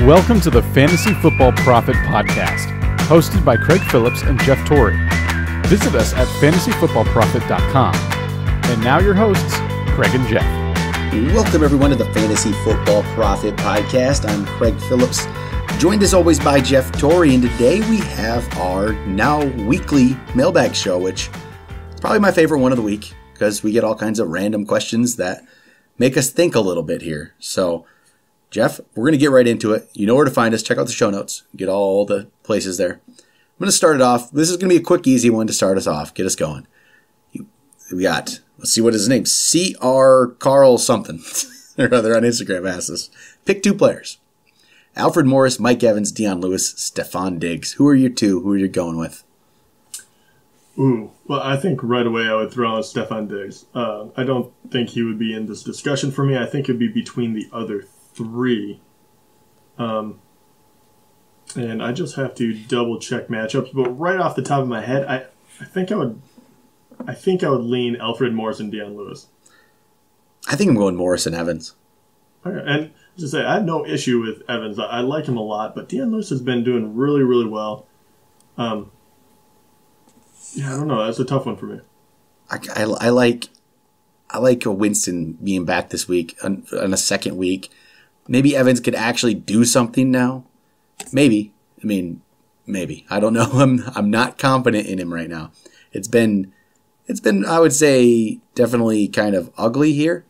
Welcome to the Fantasy Football Prophet Podcast, hosted by Craig Phillips and Jeff Torrey. Visit us at fantasyfootballprophet.com. And now your hosts, Craig and Jeff. Welcome everyone to the Fantasy Football Prophet Podcast. I'm Craig Phillips, joined as always by Jeff Torrey, and today we have our now weekly Mailbag show, which is probably my favorite one of the week because we get all kinds of random questions that make us think a little bit here. So, Jeff, we're going to get right into it. You know where to find us. Check out the show notes. Get all the places there. I'm going to start it off. This is going to be a quick, easy one to start us off. Get us going. We got, let's see what his name, C.R. Carl something, or other on Instagram asks us. Pick two players. Alfred Morris, Mike Evans, Dion Lewis, Stephon Diggs. Who are your two? Who are you going with? Well, I think right away I would throw on Stephon Diggs. I don't think he would be in this discussion for me. I think it would be between the other three. And I just have to double check matchups. But right off the top of my head, I think I would lean Alfred Morris and Dion Lewis. I think I'm going Morris and Evans. Okay, and to say I have no issue with Evans. I like him a lot, but Dion Lewis has been doing really, really well. I don't know. That's a tough one for me. I like Winston being back this week on a second week. Maybe Evans could actually do something now. Maybe. I mean, maybe. I don't know. I'm not confident in him right now. It's been I would say definitely kind of ugly here,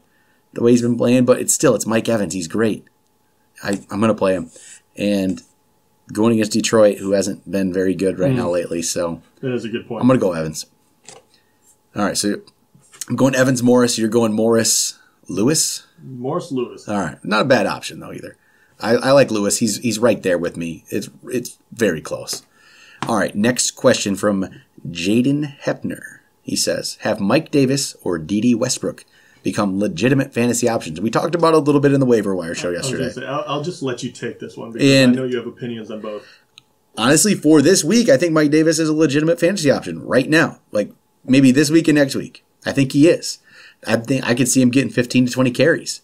the way he's been playing, but it's Mike Evans. He's great. I'm going to play him. And going against Detroit, who hasn't been very good right now lately, so that is a good point. I'm going to go Evans. All right, so I'm going Evans Morris. You're going Morris Lewis? Morris Lewis. All right. Not a bad option, though, either. I like Lewis. He's right there with me. It's very close. All right, next question from Jaden Hepner. He says, have Mike Davis or D.D. Westbrook become legitimate fantasy options? We talked about it a little bit in the waiver wire show yesterday. I'll just let you take this one because I know you have opinions on both. Honestly, for this week, I think Mike Davis is a legitimate fantasy option right now. Like maybe this week and next week. I think he is. I think I could see him getting 15 to 20 carries.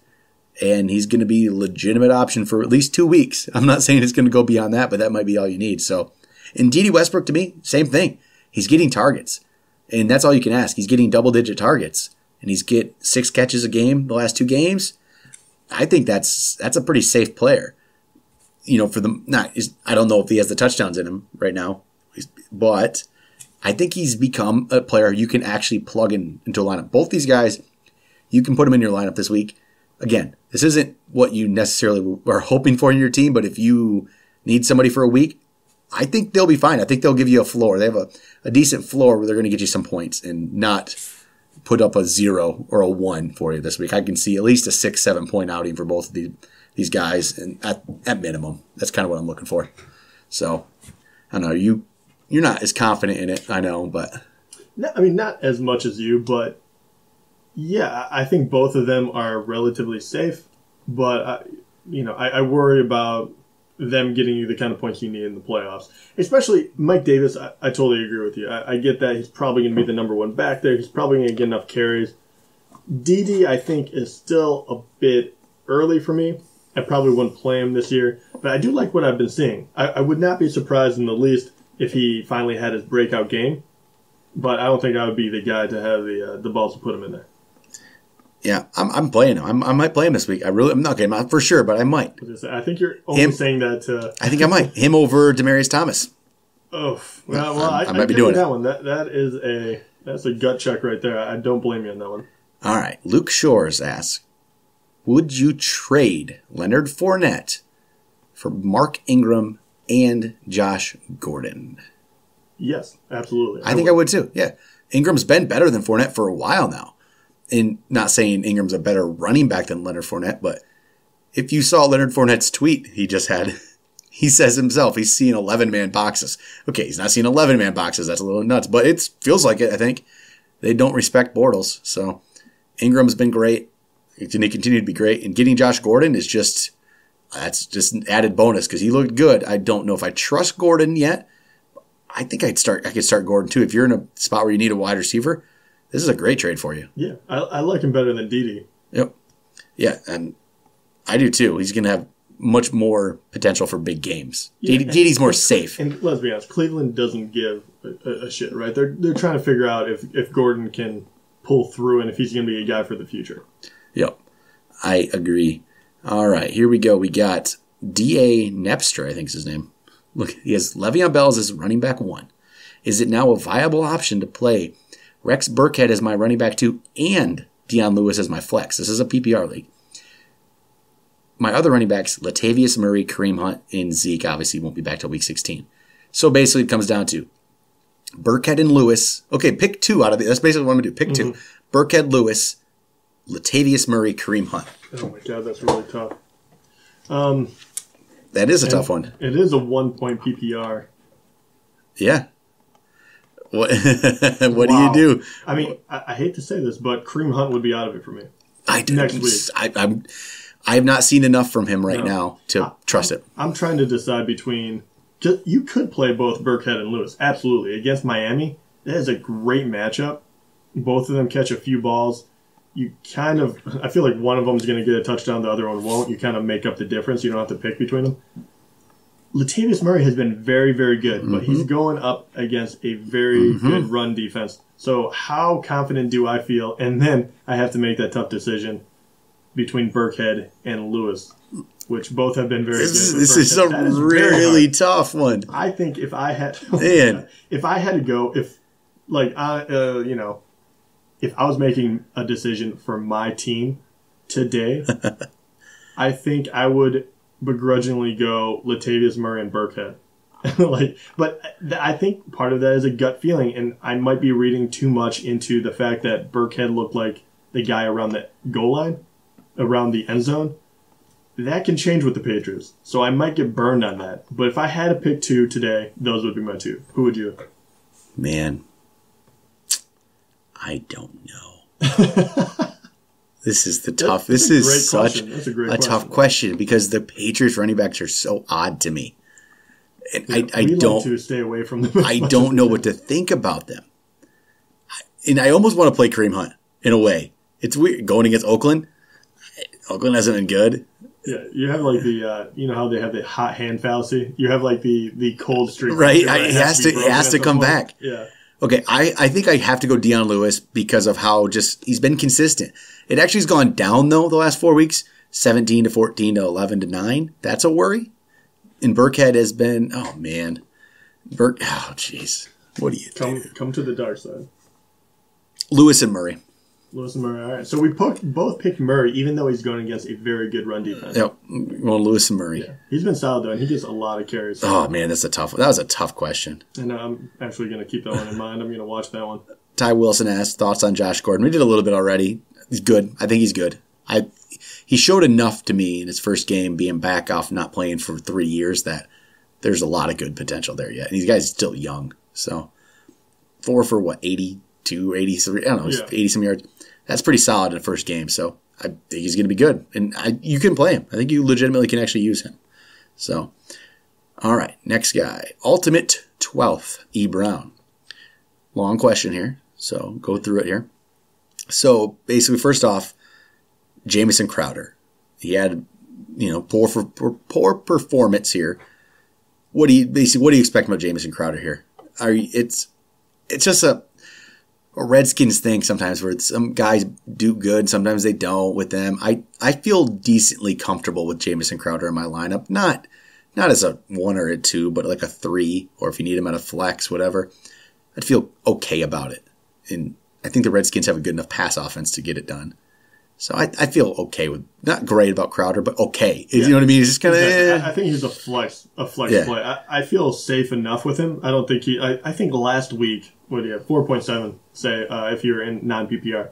And he's going to be a legitimate option for at least 2 weeks. I'm not saying it's going to go beyond that, but that might be all you need. So, and D.D. Westbrook, to me, same thing. He's getting targets. And that's all you can ask. He's getting double-digit targets. And he's get 6 catches a game the last 2 games. I think that's a pretty safe player. You know, I don't know if he has the touchdowns in him right now. But I think he's become a player you can actually plug into a lineup. Both these guys, you can put them in your lineup this week. Again, this isn't what you necessarily are hoping for in your team, but if you need somebody for a week, I think they'll be fine. I think they'll give you a floor. They have a decent floor where they're going to get you some points and not put up a 0 or a 1 for you this week. I can see at least a 6-7 point outing for both of these guys, and at minimum. That's kind of what I'm looking for. So, I don't know. You're not as confident in it, I know, but... No, I mean, not as much as you, but yeah, I think both of them are relatively safe, but, I worry about them getting you the kind of points you need in the playoffs. Especially Mike Davis, I totally agree with you. I get that he's probably going to be the number one back there. He's probably going to get enough carries. D.D., I think, is still a bit early for me. I probably wouldn't play him this year, but I do like what I've been seeing. I would not be surprised in the least if he finally had his breakout game, but I don't think I would be the guy to have the balls to put him in there. Yeah, I'm playing him. I might play him this week. I'm not getting him for sure, but I might. I think you're only saying that. I think I might. Him over Demaryius Thomas. Oh, well, I might be doing that one. That's a gut check right there. I don't blame you on that one. All right, Luke Shores asks, would you trade Leonard Fournette for Mark Ingram and Josh Gordon? Yes, absolutely. I think I would too. Yeah, Ingram's been better than Fournette for a while now. And not saying Ingram's a better running back than Leonard Fournette, but if you saw Leonard Fournette's tweet he just had, he says himself he's seeing 11-man boxes. Okay, he's not seeing 11-man boxes. That's a little nuts, but it feels like it, I think. They don't respect Bortles. So Ingram's been great. And he continued to be great. And getting Josh Gordon is that's just an added bonus because he looked good. I don't know if I trust Gordon yet. I think I could start Gordon too. If you're in a spot where you need a wide receiver, this is a great trade for you. Yeah, I like him better than D.D. Yep. Yeah, and I do too. He's going to have much more potential for big games. DD's more safe. And let's be honest, Cleveland doesn't give a shit, right? They're trying to figure out if Gordon can pull through and if he's going to be a guy for the future. Yep, I agree. All right, here we go. We got D.A. Nepster, I think is his name. Look, he has LeVeon Bell as his running back 1. Is it now a viable option to play Rex Burkhead as my running back 2 and Deion Lewis as my flex? This is a PPR league. My other running backs, Latavius Murray, Kareem Hunt, and Zeke, obviously won't be back till week 16. So basically it comes down to Burkhead and Lewis. Okay, pick 2 out of it. That's basically what I'm going to do. Pick 2. Burkhead, Lewis, Latavius Murray, Kareem Hunt. Oh my God, that's really tough. That is a tough one. It is a 1-point PPR. Yeah. What do you do? I mean, I hate to say this, but Kareem Hunt would be out of it for me. Next week. I have not seen enough from him now to trust it. I'm trying to decide between... You could play both Burkhead and Lewis, absolutely. Against Miami, that is a great matchup. Both of them catch a few balls. You kind of... I feel like one of them is going to get a touchdown, the other one won't. You kind of make up the difference. You don't have to pick between them. Latavius Murray has been very, very good, but he's going up against a very good run defense. So how confident do I feel? And then I have to make that tough decision between Burkhead and Lewis, which both have been very good. This is a really tough one. I think if I had, if I was making a decision for my team today, I think I would begrudgingly go Latavius Murray and Burkhead. But I think part of that is a gut feeling, and I might be reading too much into the fact that Burkhead looked like the guy around the goal line, around the end zone. That can change with the Patriots, so I might get burned on that. But if I had to pick 2 today, those would be my 2. Who would you? Man, I don't know. This is the tough. This is such a tough question because the Patriots running backs are so odd to me, and I don't to stay away from them. I don't know what to think about them, and I almost want to play Kareem Hunt in a way. It's weird going against Oakland. Oakland hasn't been good. Yeah, you have like the you know how they have the hot hand fallacy. You have like the cold streak, right? It has to come back. Yeah. Okay, I think I have to go Deion Lewis because of how he's been consistent. It actually has gone down, though, the last 4 weeks, 17 to 14 to 11 to 9. That's a worry. And Burkhead has been, oh, man. Jeez. What do you think? Come to the dark side. Lewis and Murray. Lewis and Murray, all right. So we both picked Murray, even though he's going against a very good run defense. Yep, well, Lewis and Murray. Yeah. He's been solid, though, and he gets a lot of carries. Oh, man, that was a tough question. And I'm actually going to keep that one in mind. I'm going to watch that one. Ty Wilson asked, thoughts on Josh Gordon? We did a little bit already. He's good. I think he's good. He showed enough to me in his first game, being back off not playing for 3 years, that there's a lot of good potential there yet. And these guys are still young. So 4 for what, 82, 83? I don't know, 80-some yards. That's pretty solid in the first game. So I think he's going to be good. And you can play him. I think you legitimately can actually use him. So, all right, next guy. Ultimate 12th, E. Brown. Long question here, so go through it here. So basically, first off, Jamison Crowder. He had, poor performance here. What do you expect about Jamison Crowder here? It's just a Redskins thing sometimes where some guys do good, sometimes they don't with them. I feel decently comfortable with Jamison Crowder in my lineup. Not as a 1 or a 2, but like a 3, or if you need him at a flex, whatever. I'd feel okay about it. And I think the Redskins have a good enough pass offense to get it done. So I feel okay with, not great about Crowder, but okay. You know what I mean? It's just kind of. Exactly. I think he's a flex play. I feel safe enough with him. I don't think I think last week, what do you have? 4.7, say, if you're in non-PPR.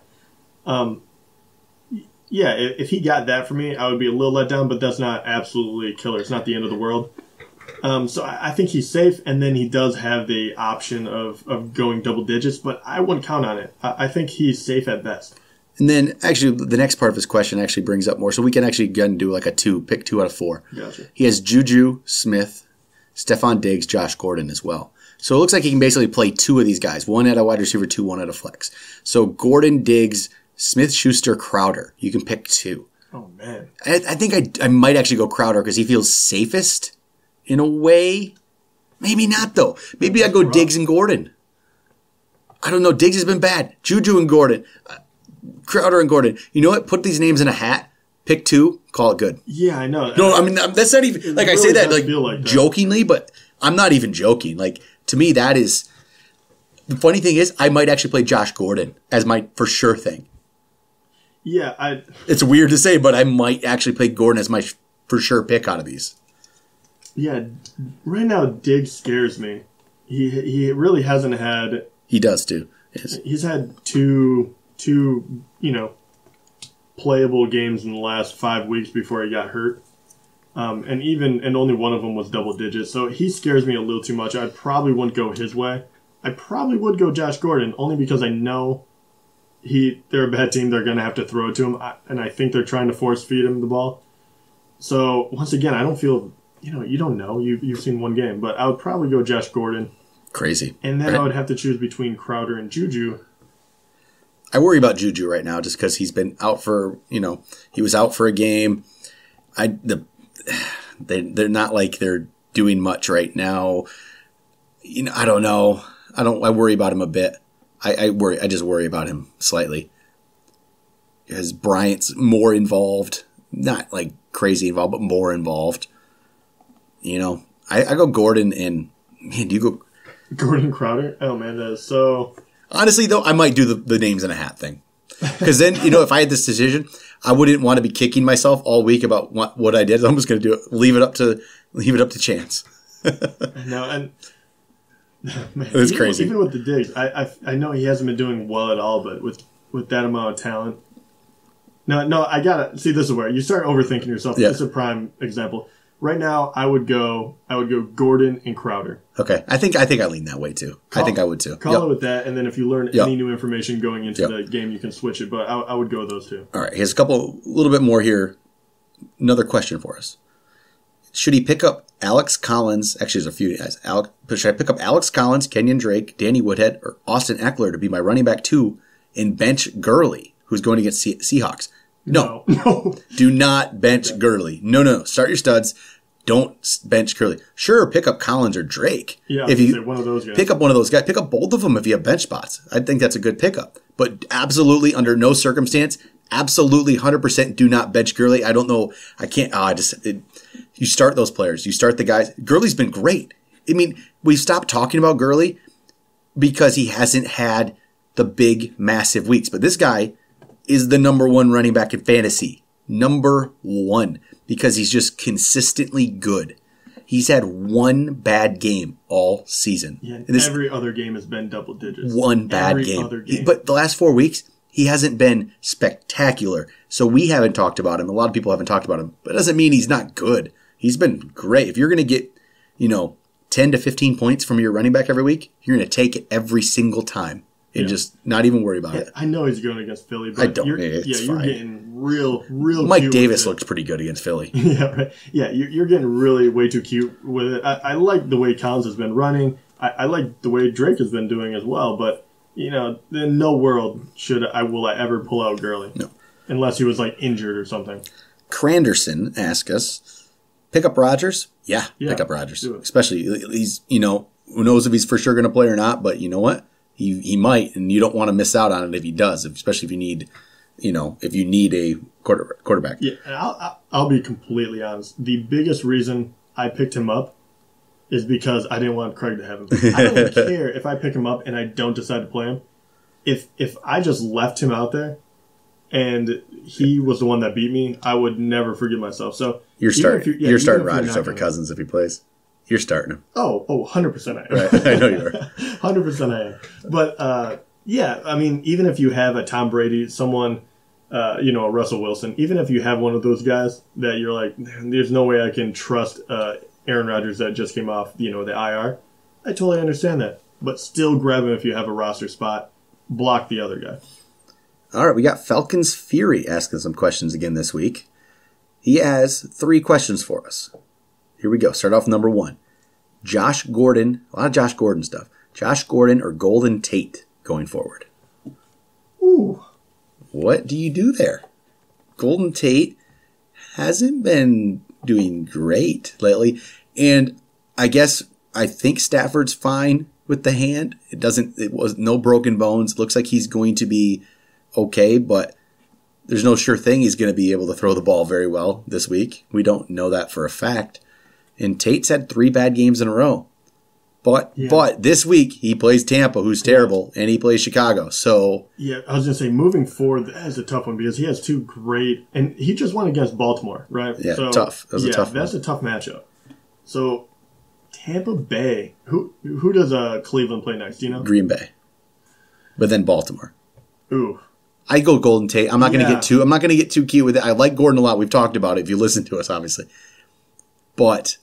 If he got that for me, I would be a little let down, but that's not absolutely killer. It's not the end of the world. So I think he's safe, and then he does have the option of going double digits, but I wouldn't count on it. I think he's safe at best. And then, actually, the next part of his question actually brings up more. So we can actually again do like a 2, pick 2 out of 4. Gotcha. He has Juju, Smith, Stephon Diggs, Josh Gordon as well. So it looks like he can basically play 2 of these guys. 1 at a wide receiver, 2, 1 at a flex. So Gordon, Diggs, Smith, Schuster, Crowder. You can pick 2. Oh, man. I think I might actually go Crowder because he feels safest in a way. Maybe not, though. Maybe I go Diggs and Gordon. I don't know. Diggs has been bad. Juju and Gordon. Crowder and Gordon. You know what? Put these names in a hat. Pick two. Call it good. Yeah, I know. No, I mean, that's not even... Like, really I say that like jokingly, but I'm not even joking. Like, to me, that is... The funny thing is, I might actually play Josh Gordon as my for sure thing. Yeah, It's weird to say, but I might actually play Gordon as my for sure pick out of these. Yeah, right now Diggs scares me. He really hasn't had... He does too. Yes. He's had two playable games in the last 5 weeks before he got hurt. And only one of them was double digits. So he scares me a little too much. I probably wouldn't go his way. I probably would go Josh Gordon only because I know they're a bad team. They're going to have to throw it to him. And I think they're trying to force feed him the ball. So once again, I don't feel, you don't know. You've seen one game, but I would probably go Josh Gordon. Crazy. And then I would have to choose between Crowder and Juju. I worry about Juju right now just because he's been out for, he was out for a game. They're not like they're doing much right now. I don't know. I worry about him a bit. I just worry about him slightly. Because Bryant's more involved. Not like crazy involved, but more involved. I go Gordon and, man, do you go... Gordon Crowder? Oh, man, that is so... Honestly, though, I might do the names in a hat thing. Because then, if I had this decision, I wouldn't want to be kicking myself all week about what I did. I'm just going to do it. Leave it up to chance. No, and man, it's crazy. Even with the Diggs, I know he hasn't been doing well at all, but with that amount of talent, no, I gotta see. This is where you start overthinking yourself. Yeah. This is a prime example. Right now, I would go Gordon and Crowder. Okay, I think I lean that way too. I think I would too. Call it with that, and then if you learn any new information going into the game, you can switch it. But I would go with those two. All right, here's a little bit more here. Another question for us: should he pick up Alex Collins? Actually, there's a few guys. Should I pick up Alex Collins, Kenyon Drake, Danny Woodhead, or Austin Eckler to be my running back 2 and bench Gurley, who's going against Seahawks? No. Do not bench Gurley. No. Start your studs. Don't bench Gurley. Sure, pick up Collins or Drake. Yeah, if you one of those guys. Pick up one of those guys. Pick up both of them if you have bench spots. I think that's a good pickup. But absolutely, under no circumstance, absolutely 100% do not bench Gurley. I don't know. I can't. You start those players. You start the guys. Gurley's been great. I mean, we've stopped talking about Gurley because he hasn't had the big, massive weeks. But this guy is the number 1 running back in fantasy. Number 1. Because he's just consistently good. He's had one bad game all season. Yeah, every other game has been double digits. One bad game. But the last 4 weeks, he hasn't been spectacular. So we haven't talked about him. A lot of people haven't talked about him. But it doesn't mean he's not good. He's been great. If you're going to get, 10 to 15 points from your running back every week, you're going to take it every single time. And just not even worry about it. I know he's going against Philly, but I don't. You're fine. getting real Mike Davis looks pretty good against Philly. Yeah, right. Yeah, you're getting really way too cute with it. I like the way Collins has been running. I like the way Drake has been doing as well. But in no world will I ever pull out Gurley. No, unless he was like injured or something. Cranderson asked us, pick up Rodgers. Yeah, pick up Rodgers. Especially he's who knows if he's for sure going to play or not. But you know what? He might, and you don't want to miss out on it if he does, especially if you need, a quarterback. Yeah, and I'll be completely honest. The biggest reason I picked him up is because I didn't want Craig to have him. I don't care if I pick him up and I don't decide to play him. If I just left him out there and he was the one that beat me, I would never forgive myself. So you're starting Rodgers over Cousins if he plays. You're starting him. Oh, 100% I am. Right. I know you are. 100% I am. But, I mean, even if you have a Tom Brady, someone, a Russell Wilson, even if you have one of those guys that you're like, there's no way I can trust Aaron Rodgers that just came off, the IR, I totally understand that. But still grab him if you have a roster spot. Block the other guy. All right, we got Falcons Fury asking some questions again this week. He has 3 questions for us. Here we go. Start off number 1. Josh Gordon. A lot of Josh Gordon stuff. Josh Gordon or Golden Tate going forward? Ooh. What do you do there? Golden Tate. hasn't been doing great lately. And I think Stafford's fine with the hand. It was no broken bones. Looks like he's going to be okay, but there's no sure thing he's going to be able to throw the ball very well this week. We don't know that for a fact. And Tate's had 3 bad games in a row. But this week he plays Tampa, who's terrible, and he plays Chicago. So yeah, I was going to say, moving forward, that is a tough one because he has 2 great, and he just won against Baltimore, right? Yeah, so, tough. That's a tough matchup. So Tampa Bay, who does Cleveland play next? Do you know? Green Bay, but then Baltimore. Ooh. I go Golden Tate. I'm not going to get too cute with it. I like Gordon a lot. We've talked about it if you listen to us, obviously. But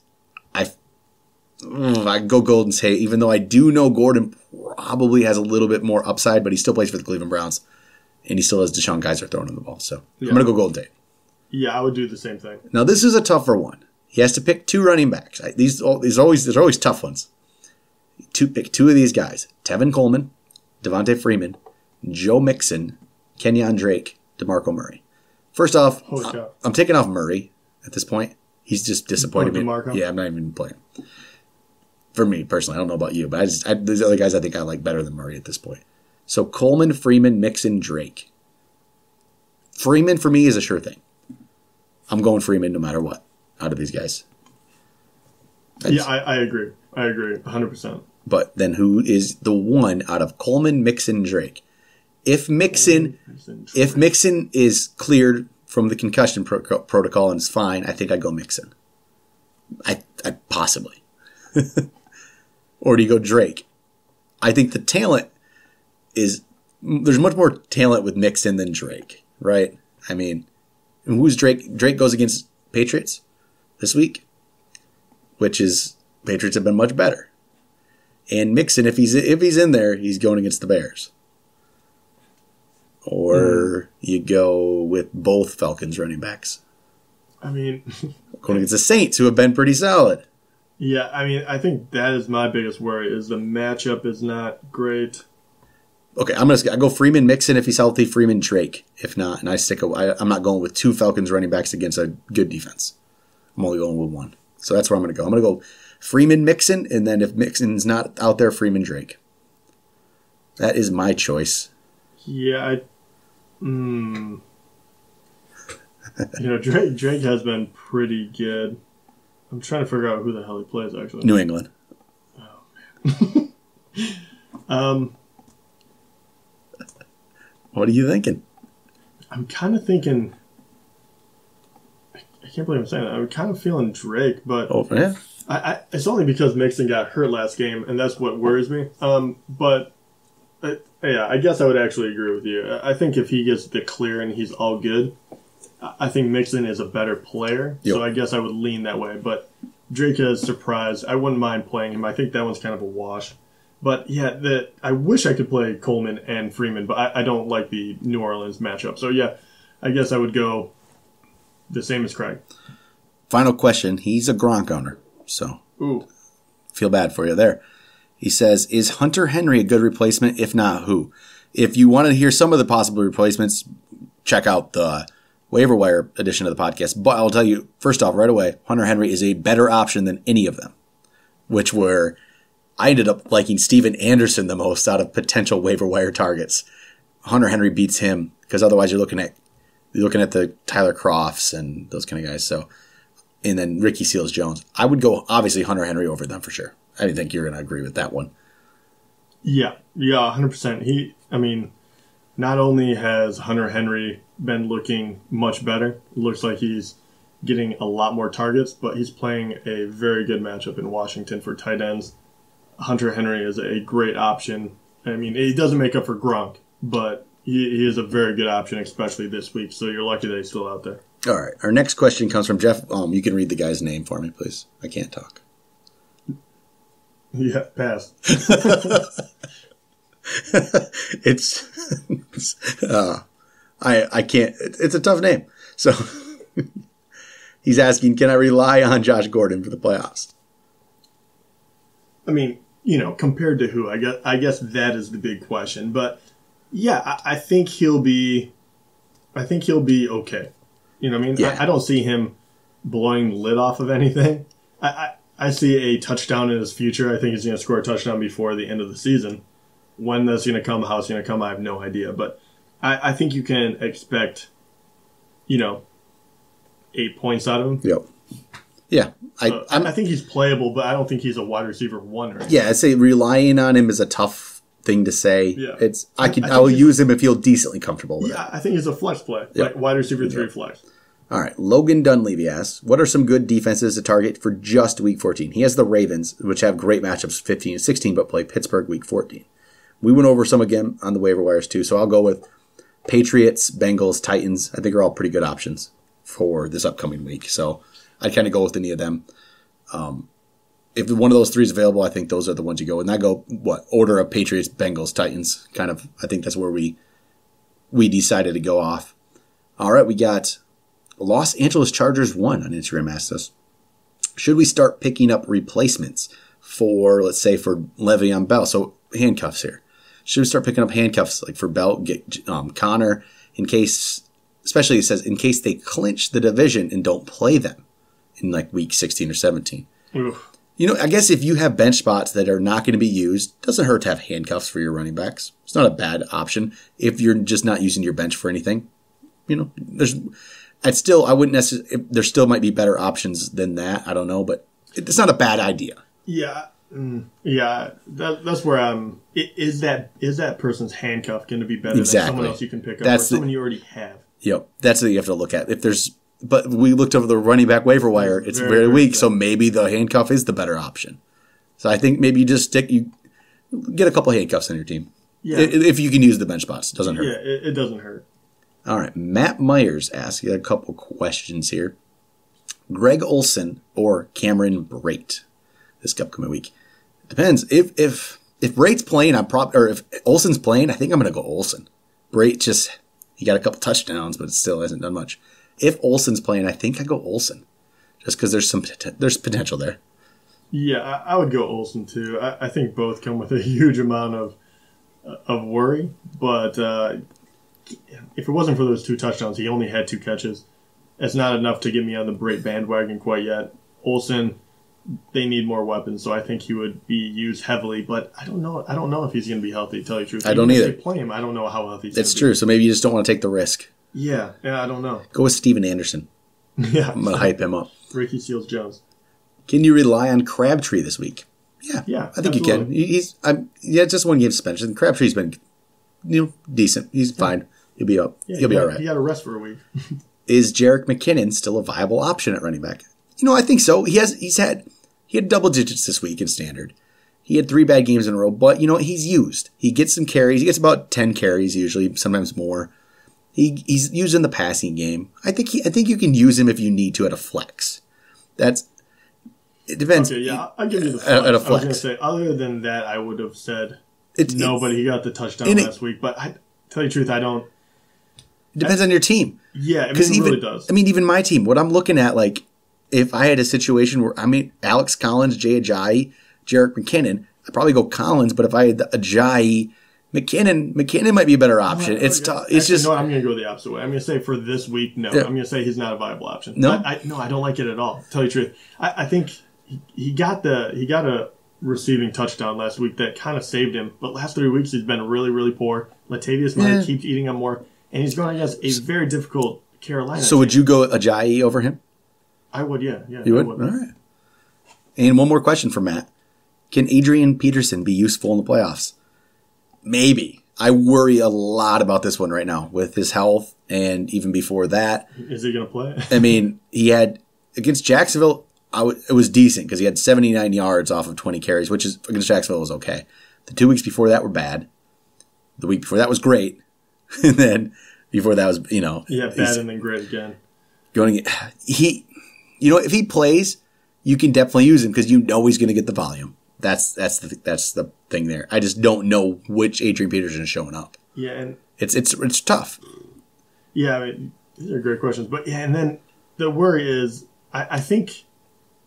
I go Golden Tate, even though I do know Gordon probably has a little bit more upside, but he still plays for the Cleveland Browns, and he still has Deshaun Kaiser throwing him the ball. So I'm going to go Golden Tate. Yeah, I would do the same thing. Now this is a tougher one. He has to pick 2 running backs. There's always tough ones. Pick 2 of these guys: Tevin Coleman, Devontae Freeman, Joe Mixon, Kenyon Drake, DeMarco Murray. First off, I'm taking off Murray at this point. He's just disappointed me. DeMarco? Yeah, I'm not even playing. For me personally, I don't know about you, but there's other guys I think I like better than Murray at this point. So Coleman, Freeman, Mixon, Drake. Freeman for me is a sure thing. I'm going Freeman no matter what out of these guys. I agree. I agree 100%. But then who is the one out of Coleman, Mixon, Drake? If Mixon is cleared from the concussion protocol and is fine, I think I'd go Mixon. I possibly. Or do you go Drake? I think the talent there's much more talent with Mixon than Drake, right? I mean, who's Drake? Drake goes against Patriots this week, which is Patriots have been much better. And Mixon, if he's in there, he's going against the Bears. Or you go with both Falcons running backs. I mean, going against the Saints, who have been pretty solid. Yeah, I mean, I think that is my biggest worry, is the matchup is not great. Okay, I go Freeman, Mixon if he's healthy, Freeman, Drake if not, and I'm not going with 2 Falcons running backs against a good defense. I'm only going with 1. So that's where I'm going to go. I'm going to go Freeman, Mixon, and then if Mixon's not out there, Freeman, Drake. That is my choice. Yeah, Drake has been pretty good. I'm trying to figure out who the hell he plays, actually. New England. Oh, man. What are you thinking? I'm kind of thinking... I can't believe I'm saying that. I'm kind of feeling Drake, but... Oh, yeah? It's only because Mixon got hurt last game, and that's what worries me. I guess I would actually agree with you. I think if he gets the clear and he's all good, I think Mixon is a better player, so I guess I would lean that way. But Drake has surprised. I wouldn't mind playing him. I think that one's kind of a wash. But yeah, I wish I could play Coleman and Freeman, but I don't like the New Orleans matchup. So yeah, I guess I would go the same as Craig. Final question. He's a Gronk owner, so feel bad for you there. He says, is Hunter Henry a good replacement? If not, who? If you want to hear some of the possible replacements, check out the waiver wire edition of the podcast. But I'll tell you, first off, right away, Hunter Henry is a better option than any of them, which were, I ended up liking Steven Anderson the most out of potential waiver wire targets. Hunter Henry beats him because otherwise you're looking at the Tyler Crofts and those kind of guys. So, and then Ricky Seals-Jones. I would go obviously Hunter Henry over them for sure. I think you're going to agree with that one. Yeah, 100%. Not only has Hunter Henry been looking much better, it looks like he's getting a lot more targets, but he's playing a very good matchup in Washington for tight ends. Hunter Henry is a great option. I mean, he doesn't make up for Gronk, but he is a very good option, especially this week, so you're lucky that he's still out there. All right. Our next question comes from Jeff. You can read the guy's name for me, please. I can't talk. Yeah, pass. I can't. It's a tough name. So he's asking, can I rely on Josh Gordon for the playoffs? I mean, compared to who? I guess that is the big question. But yeah, I think he'll be okay. You know what I mean? Yeah. I don't see him blowing the lid off of anything. I see a touchdown in his future. I think he's going to score a touchdown before the end of the season. When that's going to come, how it's going to come, I have no idea. But I think you can expect, 8 points out of him. Yep. Yeah. I think he's playable, but I don't think he's a wide receiver 1 or anything. Yeah, I'd say relying on him is a tough thing to say. Yeah. I will use him if he'll decently comfortable with it. I think he's a flex play. Yep. Like wide receiver 3 flex. All right. Logan Dunleavy asks, what are some good defenses to target for just week 14? He has the Ravens, which have great matchups 15 and 16, but play Pittsburgh week 14. We went over some again on the waiver wires too, so I'll go with Patriots, Bengals, Titans. I think are all pretty good options for this upcoming week. So I'd kind of go with any of them. If one of those three is available, I think those are the ones you go with. And I go, order of Patriots, Bengals, Titans. Kind of, I think that's where we decided to go off. All right, we got Los Angeles Chargers 1 on Instagram asked us, should we start picking up replacements for, let's say, for LeVeon Bell? So handcuffs here. Should we start picking up handcuffs like for Bell, get Connor, in case, especially it says, in case they clinch the division and don't play them in like week 16 or 17. Oof. I guess if you have bench spots that are not going to be used, doesn't hurt to have handcuffs for your running backs. It's not a bad option if you're just not using your bench for anything. I wouldn't necessarily, there still might be better options than that. I don't know, but it's not a bad idea. Yeah. Yeah. That's where I'm, is that person's handcuff going to be better than someone else you can pick up or someone you already have? Yep. That's what you have to look at. But we looked over the running back waiver wire. It's very weak, so maybe the handcuff is the better option. So I think maybe you just get a couple handcuffs on your team. Yeah. If you can use the bench spots. It doesn't hurt. Yeah, it doesn't hurt. All right. Matt Myers asks you a couple questions here. Greg Olsen or Cameron Brate this upcoming week? It depends. If Brate's playing, or if Olsen's playing, I think I'm going to go Olsen. Brate he got a couple touchdowns, but it still hasn't done much. If Olsen's playing, I think I go Olsen, just because there's potential there. Yeah, I would go Olsen too. I think both come with a huge amount of worry, but if it wasn't for those 2 touchdowns, he only had 2 catches. It's not enough to get me on the Brate bandwagon quite yet. Olsen, they need more weapons, so I think he would be used heavily. But I don't know if he's going to be healthy. To tell you the truth, I don't either. If they play him, I don't know how healthy he's going to be. That's true. So maybe you just don't want to take the risk. Yeah, I don't know. Go with Steven Anderson. Yeah, I'm going to hype him up. Ricky Seals-Jones. Can you rely on Crabtree this week? Yeah, I think absolutely. you can. It's just 1 game suspension. Crabtree's been, decent. He's fine. He'll be up. Yeah, He'll be all right. He got a rest for a week. Is Jerick McKinnon still a viable option at running back? I think so. He had double digits this week in standard. He had 3 bad games in a row, but he's used. He gets some carries. He gets about 10 carries usually, sometimes more. He's used in the passing game. I think you can use him if you need to at a flex. It depends. Okay, yeah, I'll give you the flex. At a flex. I was going to say, other than that, I would have said nobody. He got the touchdown last week, but tell you the truth, I don't. It depends on your team. Yeah, it really does. Even my team, what I'm looking at, like, if I had a situation where, Alex Collins, Jay Ajayi, Jerick McKinnon, I'd probably go Collins, but if I had Ajayi, McKinnon might be a better option. It's tough. It's just. No, I'm going to go the opposite way. I'm going to say for this week, no. Yeah. I'm going to say he's not a viable option. No, I don't like it at all. To tell you the truth, I think he got a receiving touchdown last week that kind of saved him. But last 3 weeks he's been really, really poor. Latavius Murray keeps eating him more, and he's going against a very difficult Carolina. So would you go Ajayi over him? I would, yeah. You would? All right. And one more question for Matt: can Adrian Peterson be useful in the playoffs? Maybe. I worry a lot about this one right now with his health, and even before that. Is he going to play? He had against Jacksonville. It was decent because he had 79 yards off of 20 carries, which is against Jacksonville was okay. The 2 weeks before that were bad. The week before that was great, and then before that was bad and then great again. If he plays, you can definitely use him because he's going to get the volume. That's the thing there. I just don't know which Adrian Peterson is showing up. Yeah, and it's tough. Yeah, these are great questions. But yeah, and then the worry is, I think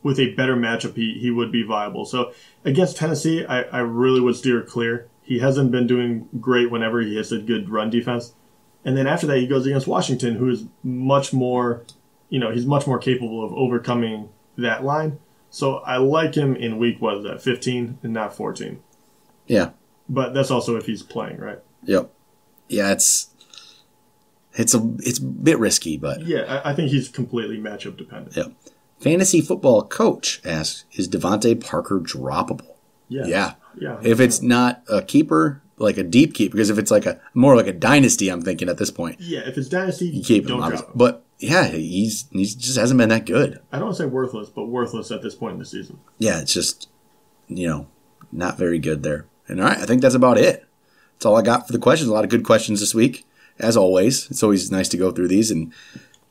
with a better matchup, he would be viable. So against Tennessee, I really would steer clear. He hasn't been doing great whenever he has a good run defense. And then after that, he goes against Washington, who is much more, he's much more capable of overcoming that line. So I like him in week, 15 and not 14. Yeah. But that's also if he's playing, right? Yep. Yeah, it's a bit risky, but... Yeah, I think he's completely matchup dependent. Yep. Fantasy Football Coach asks, is Devontae Parker droppable? Yeah. If it's not a keeper, like a deep keeper, because if it's more like a dynasty, I'm thinking at this point. Yeah, if it's dynasty, you keep him, don't drop him. But yeah, he just hasn't been that good. I don't want to say worthless, but worthless at this point in the season. Yeah, it's just, not very good there. And all right, I think that's about it. That's all I got for the questions. A lot of good questions this week, as always. It's always nice to go through these, and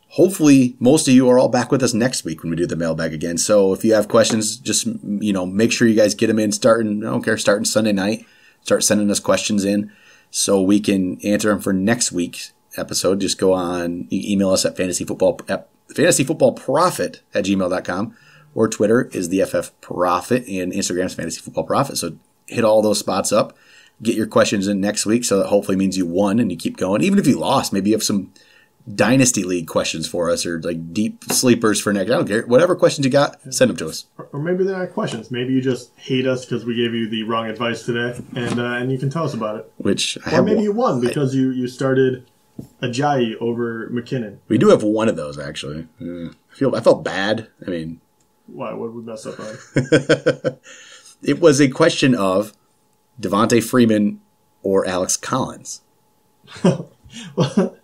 hopefully most of you are all back with us next week when we do the mailbag again. So if you have questions, just, make sure you guys get them in starting Sunday night. Start sending us questions in so we can answer them for next week's episode. Just go on, email us at fantasyfootballprophet@gmail.com, or Twitter is the FF Prophet and Instagram is Fantasy Football Prophet. So hit all those spots up. Get your questions in next week, so that hopefully means you won and you keep going. Even if you lost, maybe you have some Dynasty League questions for us, or like deep sleepers for next. I don't care. Whatever questions you got, send them to us. Or maybe they're not questions. Maybe you just hate us because we gave you the wrong advice today, and you can tell us about it. Or maybe you won because you started Ajayi over McKinnon. We do have one of those, actually. I felt bad. I mean... Why? What did we mess up on? It was a question of Devontae Freeman or Alex Collins. Well,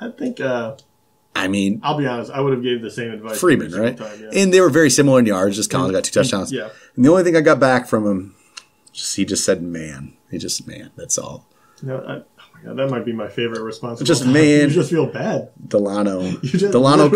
I think... I'll be honest. I would have gave the same advice. Freeman, right? Time, yeah. And they were very similar in yards. Just Collins got 2 touchdowns. Yeah. And the only thing I got back from him, he just said, man. Man. That's all. Oh my God, that might be my favorite response. Just man. You just feel bad. Delano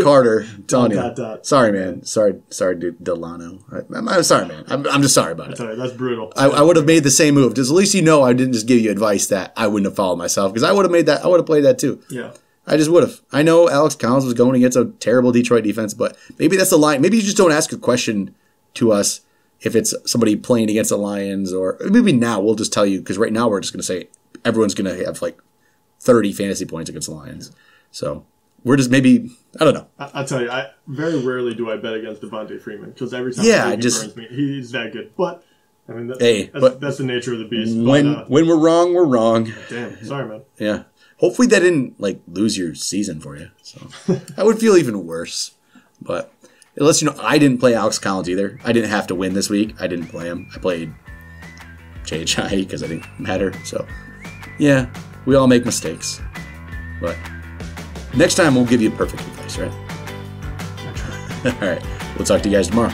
Carter. Telling you. Sorry, man. Sorry, dude. Delano. I'm sorry, man. I'm just sorry about it. That's brutal. I would have made the same move. Just at least I didn't just give you advice that I wouldn't have followed myself, because I would have made that. I would have played that too. Yeah. I just would have. I know Alex Collins was going against a terrible Detroit defense, but maybe that's the line. Maybe you just don't ask a question to us if it's somebody playing against the Lions, or maybe now we'll just tell you, because right now we're just going to say everyone's going to have like 30 fantasy points against the Lions. So we're just I don't know. I'll tell you, I very rarely do I bet against Devontae Freeman, because every time he burns me, he's that good. But I mean, that's the nature of the beast. When we're wrong, we're wrong. Damn, sorry, man. Yeah. Hopefully that didn't lose your season for you. So I would feel even worse. But unless I didn't play Alex Collins either. I didn't have to win this week. I didn't play him. I played JHI because I didn't matter. So yeah, we all make mistakes. But next time we'll give you perfect advice, right? All right. We'll talk to you guys tomorrow.